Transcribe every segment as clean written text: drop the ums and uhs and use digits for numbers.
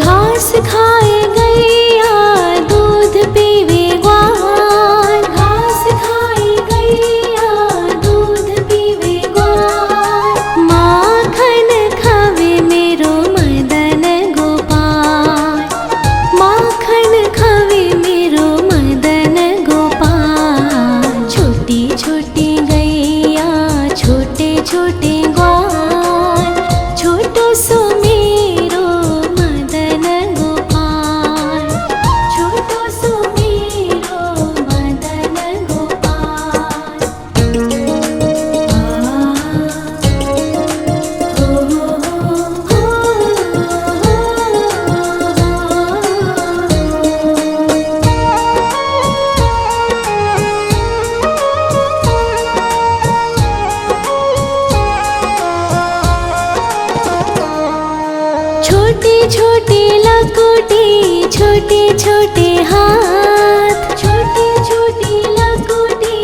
घास खाए गैया दूध पीवे ग्वाल, घास खाए गैया दूध पीवे ग्वाल। माखन खावे मेरो मदन गोपाल, माखन खावे मेरो मदन गोपाल। छोटी छोटी गैया छोटे छोटे ग्वाल, छोटो सो मेरो मदन गोपाल, छोटो सो मेरो मदन गोपाल। छोटी छोटी लकोटी छोटे छोटे हाथ, छोटी छोटी लकोटी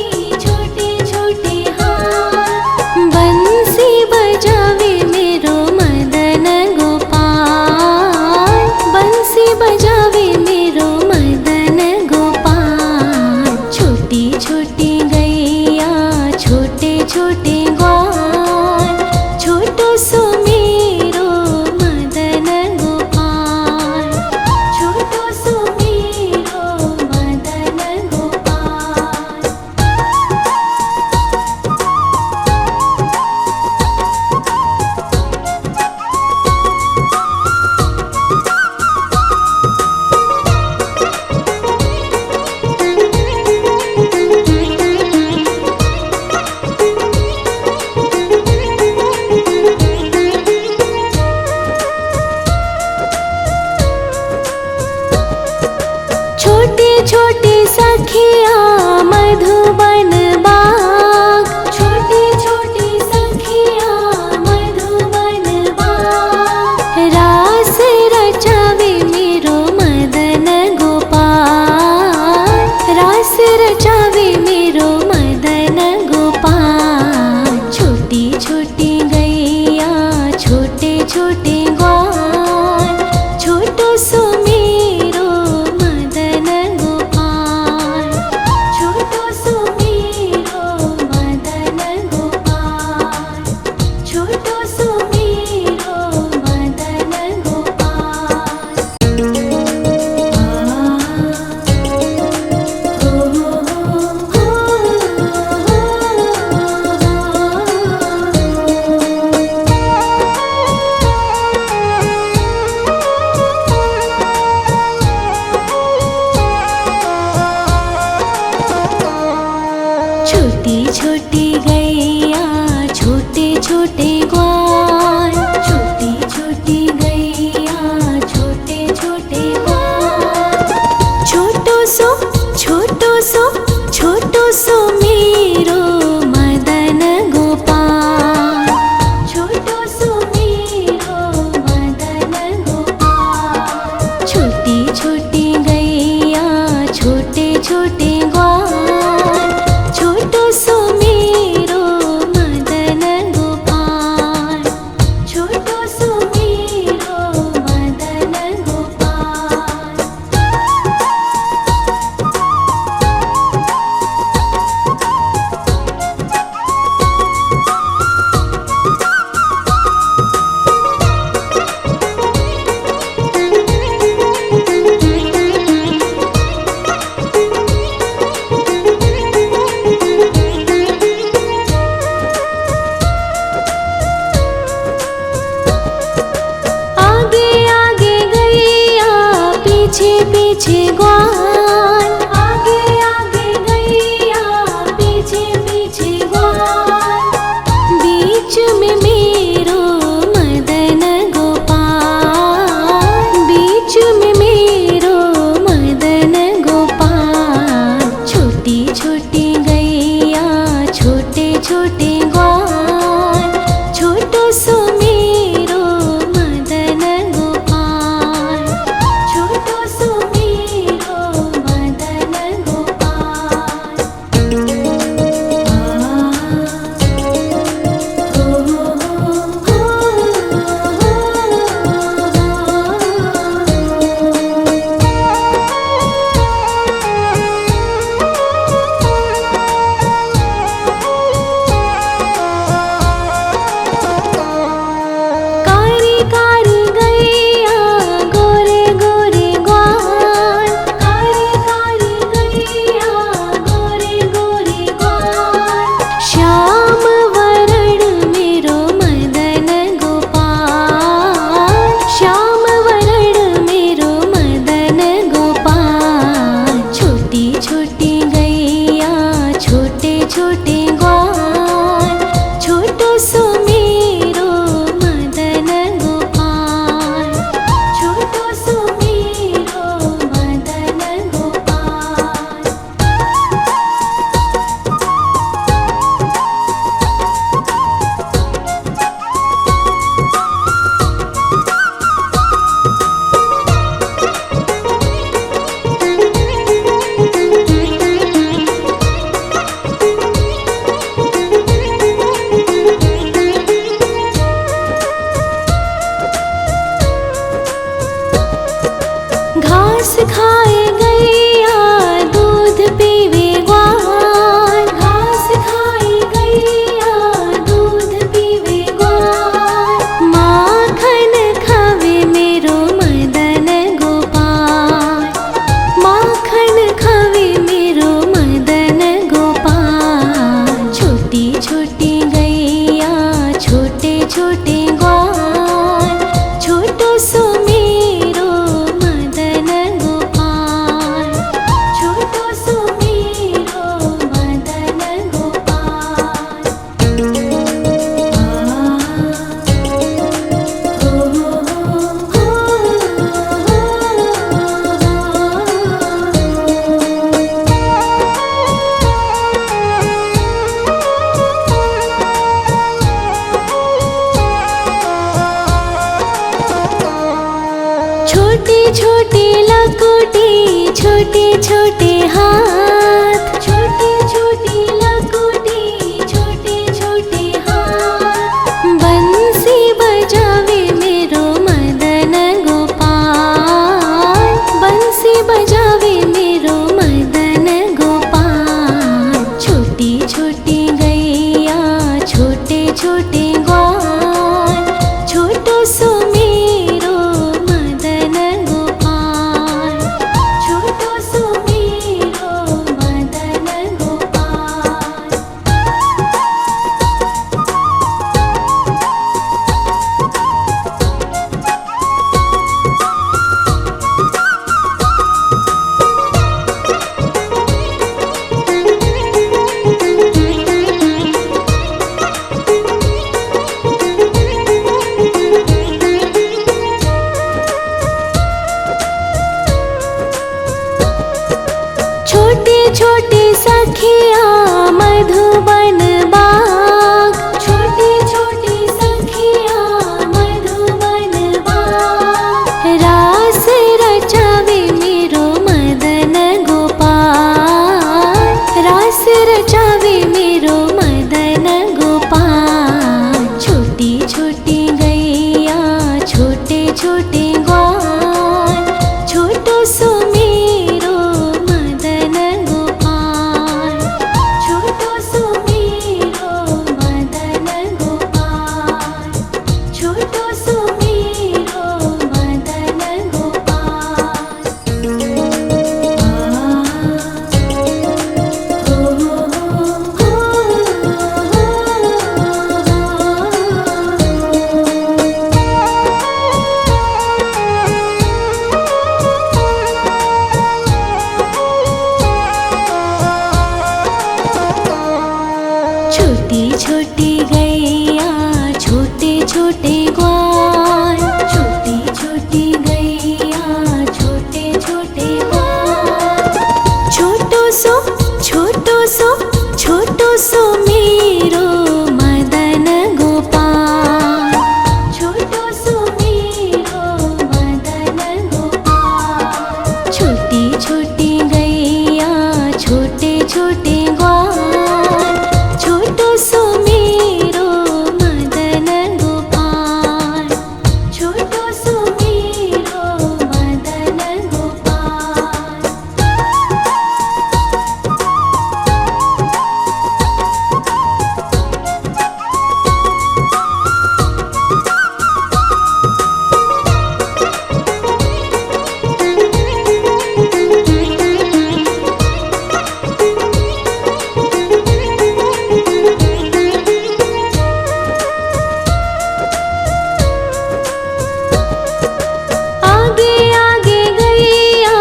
छोटे छोटे हाथ। बंसी बजावे मेरो मदन गोपाल, बंसी बजावे मेरो मदन गोपाल। छोटी छोटी गैया छोटे छोटे ग्वाल, छोटो सो मेरो मदन गोपाल, छोटो सो मेरो मदन गोपाल। छोटे छोटे सखिया मधुबन बाग, छोटे छोटे सखिया मधुबन बाग। रास रचावे मेरो मदन गोपाल, रास रचावे मेरो मदन गोपाल। छोटी छोटी गैया छोटे छोटे ग्वाल, छोटो सो मेरो मदन गोपाल, छोटो सो मेरो मदन गोपाल, छोटो सो मेरो मदन गोपाल। छोटी छोटी गैया छोटे छोटे ग्वाल, छोटी छोटी गैया छोटे छोटे ग्वाल। छोटो सो छोटो सो छोटो सो मेरो मदन गोपाल, छोटो सो मेरो मदन गोपाल। छोटी छोटी गैया छोटे छोटे ग्वाल, छोटो सो मेरो मदन गोपाल, छोटो सो मेरो मदन गोपाल। आगे आगे गैया पीछे पीछे ग्वाल, आगे आगे गैया पीछे पीछे ग्वाल। बीच में मेरो मदन गोपाल, बीच में मेरो मदन गोपाल। छोटी छोटी गैया छोटे छोटे ग्वाल, छोटो सो मेरो मदन गोपाल, छोटो सो मेरो घास खाए गैया दूध पीवे ग्वाल, घास खाए गैया दूध पीवे ग्वाल, माखन खावे मेरो मदन गोपाल, माखन खावे मेरो मदन गोपाल। छोटी छोटी गैया छोटे छोटे ग्वाल, छोटो सो मेरो मदन गोपाल, छोटो सो मेरो मदन गोपाल। छोटे छोटे लकोटी छोटे छोटे हाथ, छोटे छोटे लकोटी छोटे छोटे हाथ, बंसी बजावे मेरो मदन गोपाल, बंसी बजावे मेरो मदन गोपाल। छोटी छोटी गैया छोटे छोटे ग्वाल, छोटो सो मेरो मदन गोपाल, छोटो सो मेरो मदन गोपाल। छोटे छोटे सखिया मधुबन बाग, छोटे छोटे सखिया मधुबन बाग, रास रचावे मेरो मदन गोपाल, रास रचावे मेरो मदन गोपाल। छोटी छोटी गैया छोटे छोटे ग्वाल, छोटो सो मेरो मदन गोपाल, छोटो सो मेरो मदन गोपाल, छोटो सो मेरो मदन गोपाल। छोटी छोटी गैया छोटे छोटे ग्वाल, छोटी छोटी गैया छोटे छोटे ग्वाल, छोटो सो छोटो सो छोटो सो मेरो मदन गोपाल, छोटो सो मेरो मदन गोपाल। छोटी छोटी गैया छोटे छोटे ग्वाल, छोटो सो मेरो मदन गोपाल, छोटो सो मेरो मदन गोपाल। आगे आगे गैया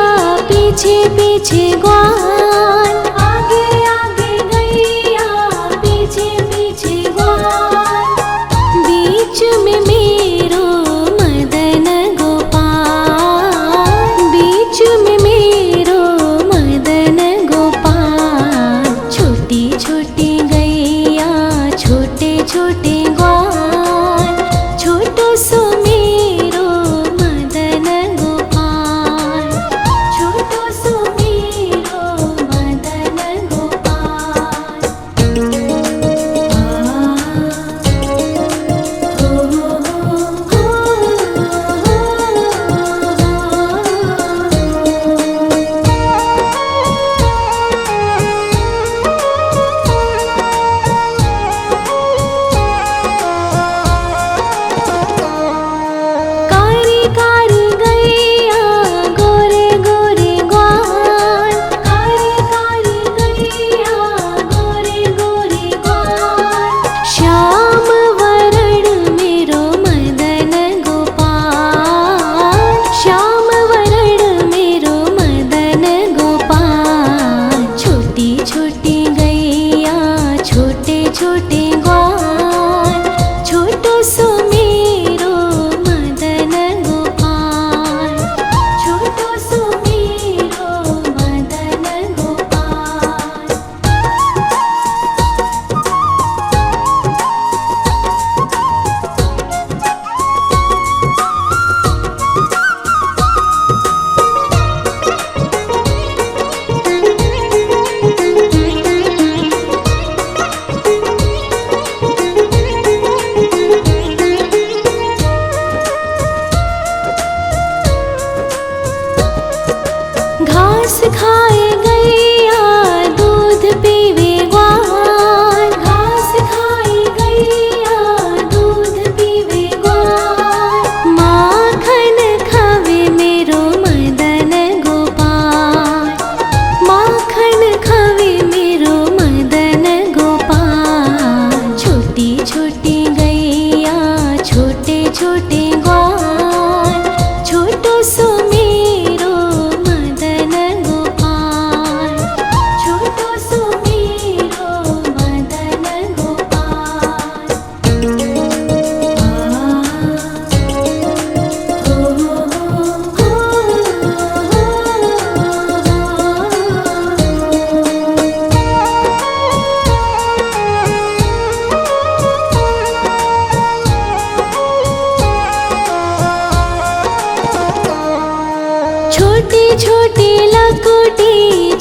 पीछे पीछे ग्वाल, आगे आगे गैया पीछे पीछे ग्वाल, बीच में मेरो मदन गोपाल, बीच में मेरो मदन गोपाल। छोटी छोटी गैया छोटे छोटे ग्वाल, छोटो सो मेरो मदन गोपाल, छोटो सो मेरो छोटे छोटे लकोटे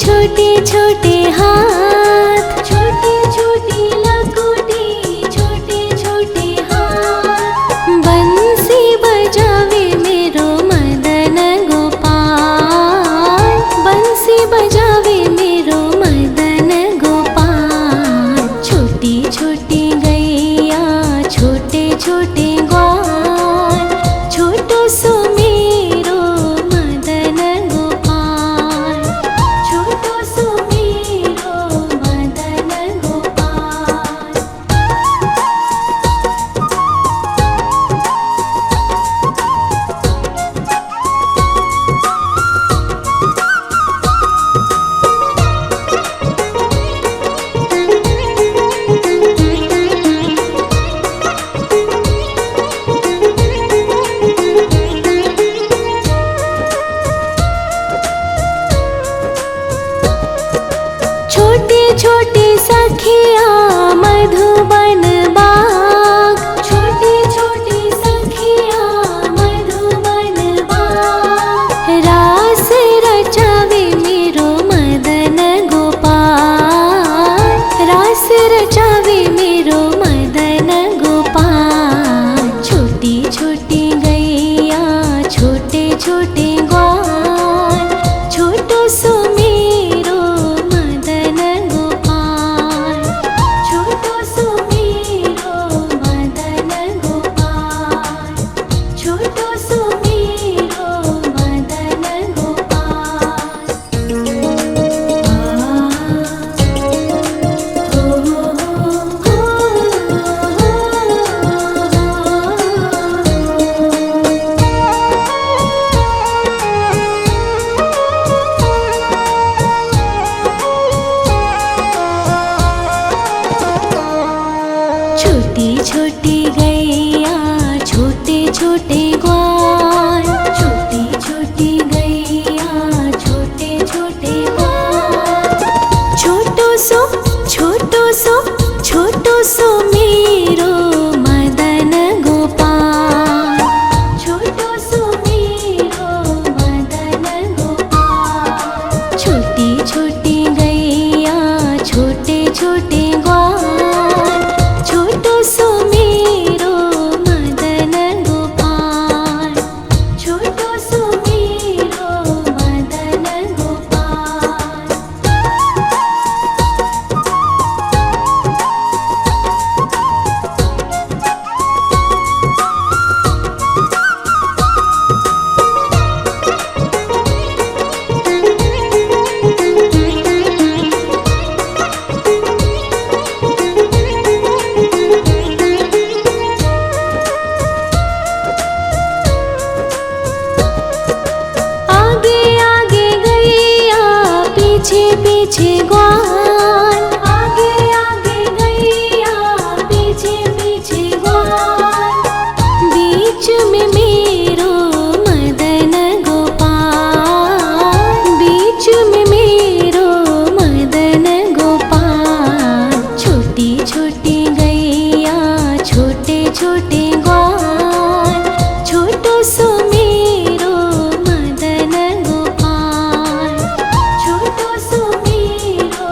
छोटे छोटे हाथ, छोटे छोटे लकोटे छोटे छोटे हाथ। बंसी बजावे मेरो मदन गोपाल, बंसी बजावे मेरो मदन गोपाल। छोटी छोटी गैया छोटे छोटे ग्वाल, छोटो सो मेरो मदन गोपाल, छोटो सो मेरो मदन गोपाल। छोटे छोटे सखिया मधुबन बाग, छोटे छोटे सखिया मधुबन बाग। रास रचावे मेरो मदन गोपाल, रास रचावे मेरो मदन गोपाल। छोटी छोटी गैया छोटे छोटे ग्वाल, छोटो सो मेरो मदन गोपाल, छोटो सो मेरो मदन गोपाल, छोटो सो मेरो मदन गोपाल। छोटी छोटी गैया छोटे छोटे ग्वाल, छोटी छोटी गैया छोटे छोटे ग्वाल। छोटो सो छोटो सो छोटो सो मेरो मदन गोपाल, छोटो सो मेरो मदन गोपाल। छोटी छोटी गैया छोटे छोटे ग्वाल, छोटो सो मेरो मदन गोपाल, छोटो सो मेरो मदन गोपाल। आगे आगे गैया पीछे पीछे ग्वाल, आगे आगे गैया पीछे पीछे ग्वाल। बीच में मेरो मदन गोपाल, बीच में मेरो मदन गोपाल। छोटी छोटी गैया छोटे छोटे ग्वाल, छोटो सो मेरो मदन गोपाल, छोटो सो मेरो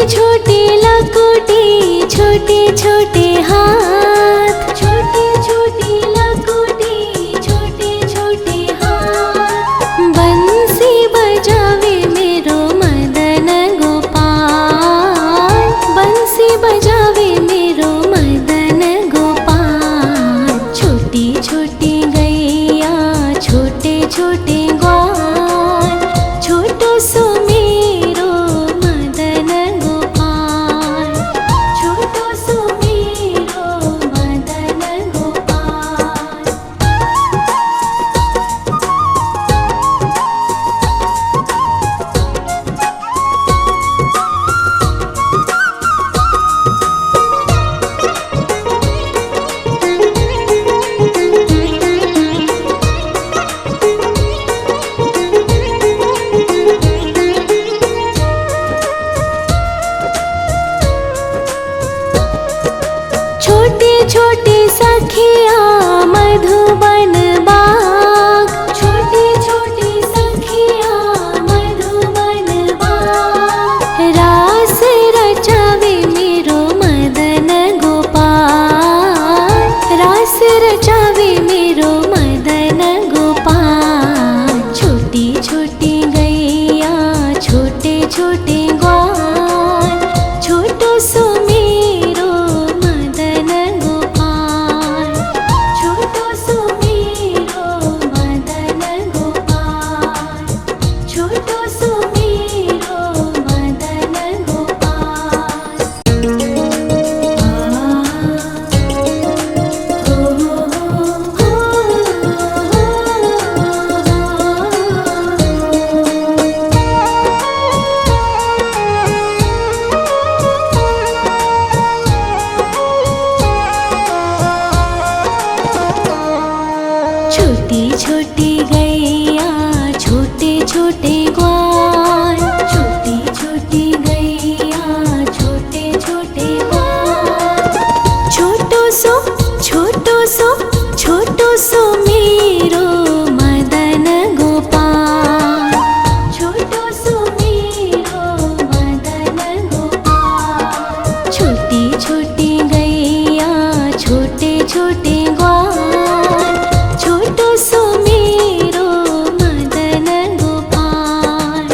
छोटी लकुटी छोटे छोटे हाथ, छोटी छोटी लकुटी छोटे छोटे हाथ। बंसी बजावे मेरो मदन गोपाल, बंसी बजावे मेरो मदन गोपाल। छोटी छोटी गैया छोटे छोटे ग्वाल, छोटो सो मेरो मदन गोपाल, छोटो सो मेरो मदन गोपाल। छोटी छोटी सखिया मधुबन बाग, छोटी छोटी सखिया मधुबन बाग। रास रचावे मेरो मदन गोपाल, रास रचावे मेरो मदन गोपाल। छोटी छोटी गैया छोटे छोटे ग्वाल, छोटो सो मेरो मदन गोपाल, छोटो सो मेरो मदन गोपाल, छोटो सो मेरो मदन गोपाल। छोटी छोटी गैया छोटे छोटे ग्वाल, छोटी छोटी गैया छोटे छोटे ग्वाल। छोटो सो छोटो सो छोटो सो मेरो मदन गोपाल, छोटो सो मेरो मदन गोपाल। छोटी छोटी गैया छोटे छोटे ग्वाल, छोटो सो मेरो मदन गोपाल,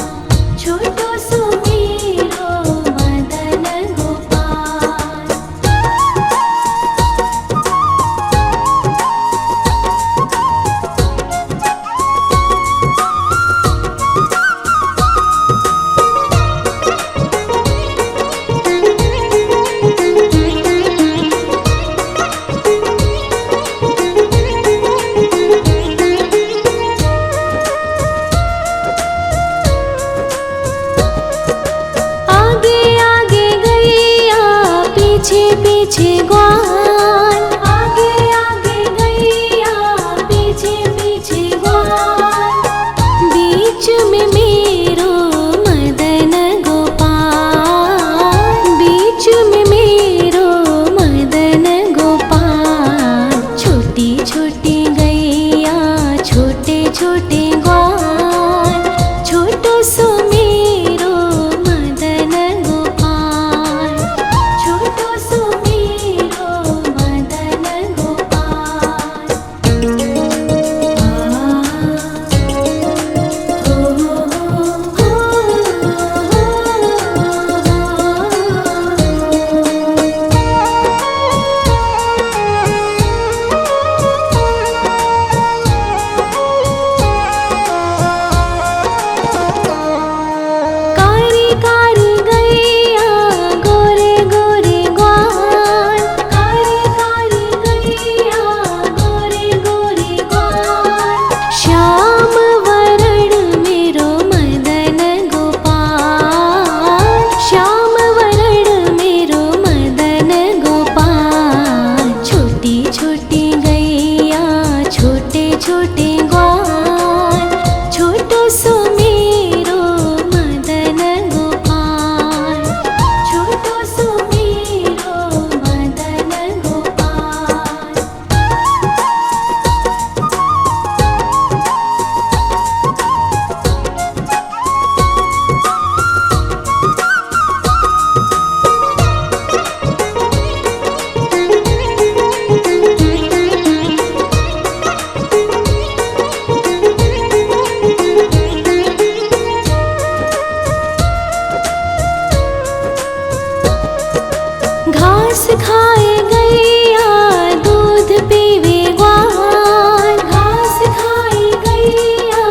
छोटो सो मेरो मदन गोपाल। आगे आगे गैया पीछे पीछे ग्वाल, आगे आगे गैया पीछे पीछे ग्वाल। बीच में मेरो मदन गोपाल, बीच में मेरो मदन गोपाल। छोटी छोटी गैया छोटे छोटे ग्वाल, छोटो सो मेरो मदन गोपाल, छोटो सो मेरो खाए गैया दूध पीवे ग्वाल, घास खाए गैया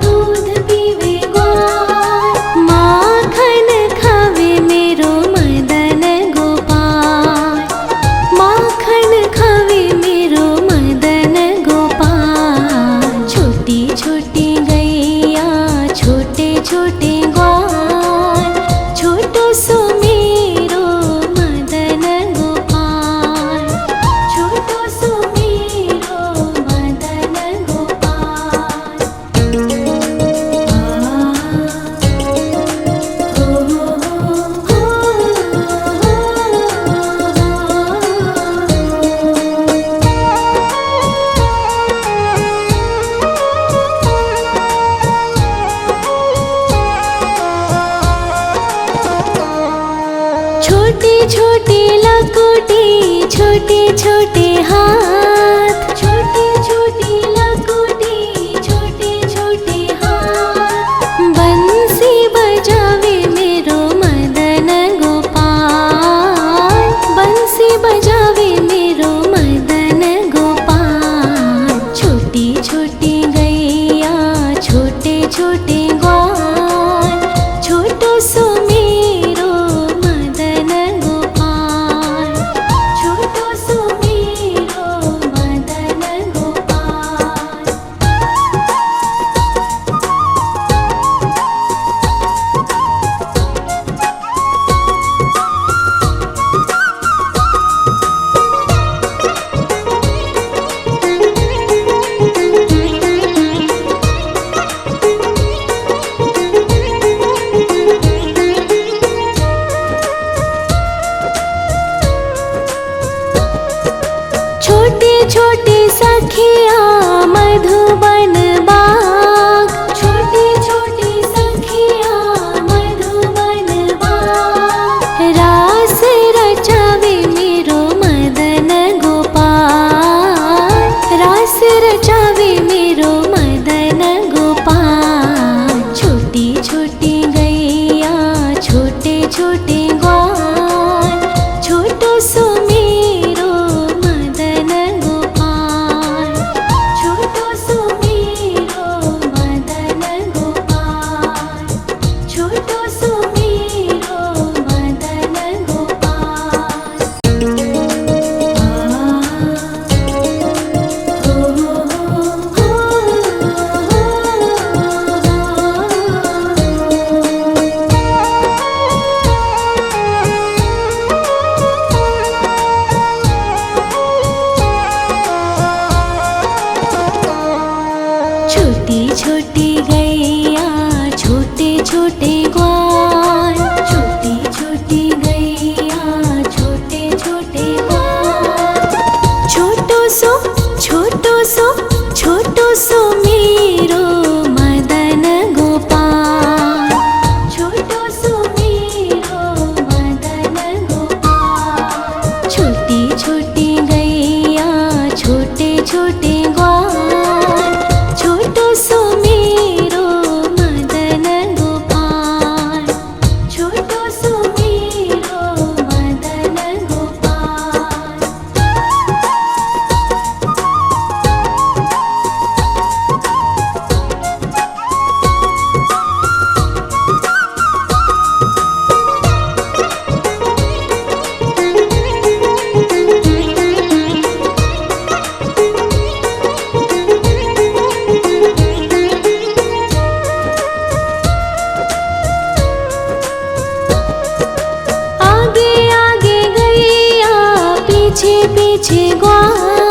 दूध पीवे ग्वाल। माखन खावे मेरो मदन गोपाल, माखन खावे मेरो मदन गोपाल। छोटी छोटी गैया छोटे छोटे ग्वाल, छोटो सो मेरो मदन गोपाल, छोटो सो मेरो मदन गोपाल। छोटी छोटी लकुटी छोटे छोटे हाथ, छोटी छोटी लकुटी छोटे छोटे हाथ। बंसी बजावे मेरो मदन गोपाल, बंसी बजावे मेरो मदन गोपाल। छोटी छोटी गैया छोटे छोटे ग्वाल, छोटो सो मेरो मदन गोपाल, छोटो सो मेरो मदन गोपाल। छोटे छोटे सखिया मधुबन बाग, छोटे छोटे सखिया मधुबन बाग। रास रचावे मेरो मदन गोपाल, रास रचावे मेरो मदन गोपाल। छोटी छोटी गैया छोटे छोटे ग्वाल, छोटो सो मेरो मदन गोपाल, छोटो सो मेरो मदन गोपाल, छोटो सो मेरो मदन गोपाल। छोटी छोटी गैया छोटे छोटे ग्वाल, छोटी छोटी गैया छोटे छोटे ग्वाल। छोटो सो छोटो सो छोटो सो मेरो मदन गोपाल, छोटो सो मेरो मदन गोपाल। छोटी छोटी गैया छोटे छोटे ग्वाल, छोटो सो मेरो मदन गोपाल, छोटो सो मेरो मदन गोपाल। आगे आगे गैया पीछे पीछे ग्वाल,